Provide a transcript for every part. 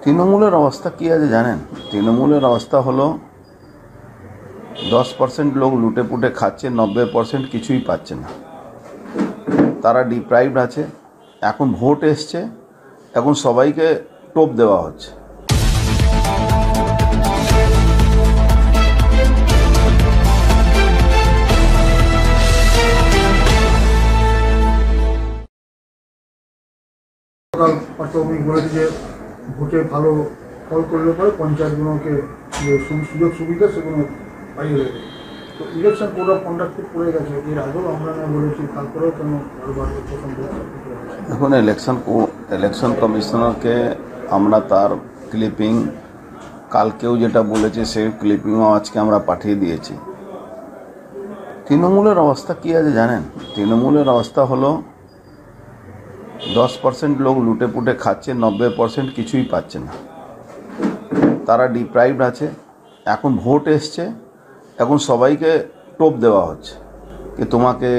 তৃণমূলের অবস্থা কী আছে জানেন? তৃণমূলের অবস্থা হলো 10% লোক লুটে পুটে খাচ্ছে, 90% কিছুই পাচ্ছে না। তারা ডিপ্রাইভড আছে। এখন ভোট এসছে, এখন সবাইকে টোপ দেওয়া হচ্ছে। বলেছে যে ভোটে ভালো ফল করলে পরে পঞ্চায়েতগুলোকে যে সুযোগ সুবিধা সেগুলো পাইয়ে দেবে। তো ইলেকশন কোড অফ কন্ডাক্ট পড়ে গেছে, এর আগেও আমরা না বলেছি, তারপরেও কেন বারবার এখন ইলেকশন কমিশনারকে আমরা তার ক্লিপিং কালকেও যেটা বলেছে সেই ক্লিপিংও আজকে আমরা পাঠিয়ে দিয়েছি। তৃণমূলের অবস্থা কী আছে জানেন? তৃণমূলের অবস্থা হলো 10% লোক লুটে পুটে খাচ্ছে, 90% কিছুই পাচ্ছে না। তারা ডিপ্রাইভড আছে। এখন ভোট এসছে, এখন সবাইকে টোপ দেওয়া হচ্ছে যে তোমাকে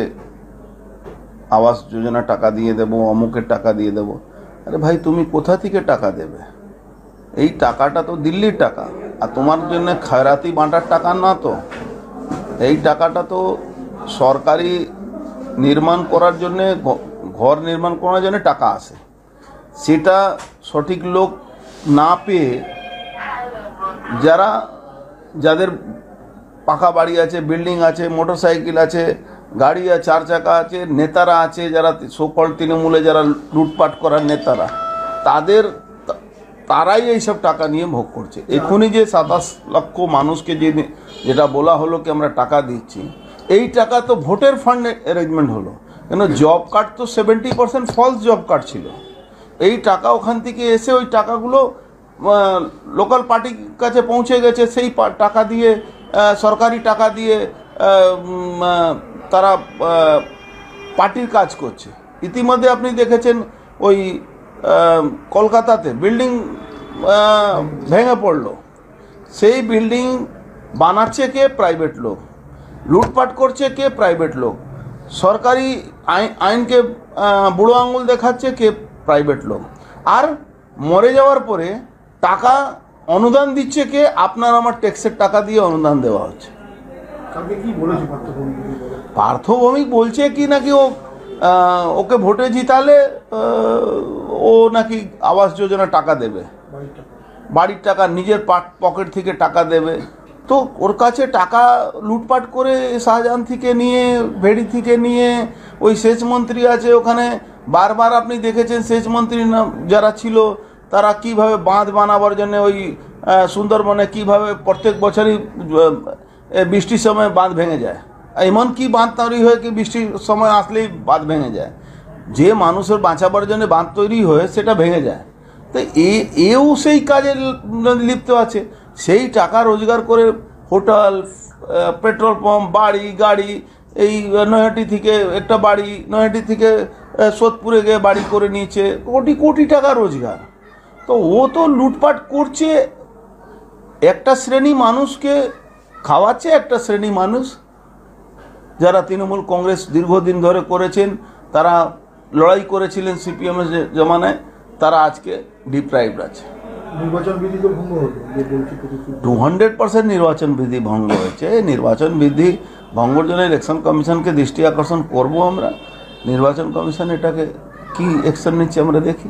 আবাস যোজনা টাকা দিয়ে দেবো, অমুকের টাকা দিয়ে দেবো। আরে ভাই, তুমি কোথা থেকে টাকা দেবে? এই টাকাটা তো দিল্লির টাকা, আর তোমার জন্য খয়রাতি বাঁটার টাকা না তো। এই টাকাটা তো সরকারি নির্মাণ করার জন্যে, ঘর নির্মাণ করার জন্য টাকা আসে। সেটা সঠিক লোক না পেয়ে যাদের পাকা বাড়ি আছে, বিল্ডিং আছে, মোটরসাইকেল আছে, গাড়ি আছে, 4 চাকা আছে, নেতারা আছে, যারা সকল তৃণমূলে যারা লুটপাট করার নেতারা, তারাই এইসব টাকা নিয়ে ভোগ করছে। এখনই যে 27 লক্ষ মানুষকে যেটা বলা হলো কি আমরা টাকা দিচ্ছি, এই টাকা তো ভোটের ফান্ড অ্যারেঞ্জমেন্ট হলো। কেন জব কার্ড তো 70% ফলস জব কার্ড ছিল। এই টাকা ওখান থেকে এসে ওই টাকাগুলো লোকাল পার্টির কাছে পৌঁছে গেছে। সেই টাকা দিয়ে, সরকারি টাকা দিয়ে তারা পার্টির কাজ করছে। ইতিমধ্যে আপনি দেখেছেন ওই কলকাতাতে বিল্ডিং ভেঙে পড়লো। সেই বিল্ডিং বানাচ্ছে কে? প্রাইভেট লোক। লুটপাট করছে কে? প্রাইভেট লোক। সরকারি আইনকে বুড়ো আঙুল দেখাচ্ছে কে? প্রাইভেট লোক। আর মরে যাওয়ার পরে টাকা অনুদান দিচ্ছে কে? আপনার আমার ট্যাক্সের টাকা দিয়ে অনুদান দেওয়া হচ্ছে। পার্থ ভৌমিক বলছে কি নাকি ওকে ভোটে জিতালে ও নাকি আবাস যোজনা টাকা দেবে, বাড়ির টাকা নিজের পকেট থেকে টাকা দেবে। তো ওর কাছে টাকা লুটপাট করে শাহজাহান থেকে নিয়ে, ভেড়ি থেকে নিয়ে, ওই সেচ মন্ত্রী আছে ওখানে, বারবার আপনি দেখেছেন সেচ মন্ত্রী যারা ছিল তারা কিভাবে বাঁধ বানাবার জন্য ওই সুন্দরবনে কিভাবে প্রত্যেক বছরই বৃষ্টির সময় বাঁধ ভেঙে যায়। এমন কি বাঁধ তৈরি হয় কি বৃষ্টির সময় আসলেই বাঁধ ভেঙে যায়। যে মানুষের বাঁচাবার জন্য বাঁধ তৈরি হয় সেটা ভেঙে যায়। তো এও সেই কাজে লিপ্ত আছে। সেই টাকা রোজগার করে হোটেল, পেট্রোল পাম্প, বাড়ি, গাড়ি, এই নৈহাটি থেকে একটা বাড়ি, নৈহাটি থেকে সোদপুরে গিয়ে বাড়ি করে নিয়েছে, কোটি কোটি টাকা রোজগার। তো ও তো লুটপাট করছে, একটা শ্রেণী মানুষকে খাওয়াচ্ছে। একটা শ্রেণী মানুষ যারা তৃণমূল কংগ্রেস দীর্ঘদিন ধরে করেছেন, তারা লড়াই করেছিলেন সিপিএমের জমানায়, তারা আজকে ডিপ্রাইভড আছে। নির্বাচন বিধি তো ভঙ্গ হলো, 200% নির্বাচন বিধি ভঙ্গ হয়েছে। নির্বাচন বিধি ভঙ্গর জন্য ইলেকশন কমিশনকে দৃষ্টি আকর্ষণ করব আমরা। নির্বাচন কমিশন এটাকে কি অ্যাকশন নিচ্ছে আমরা দেখি।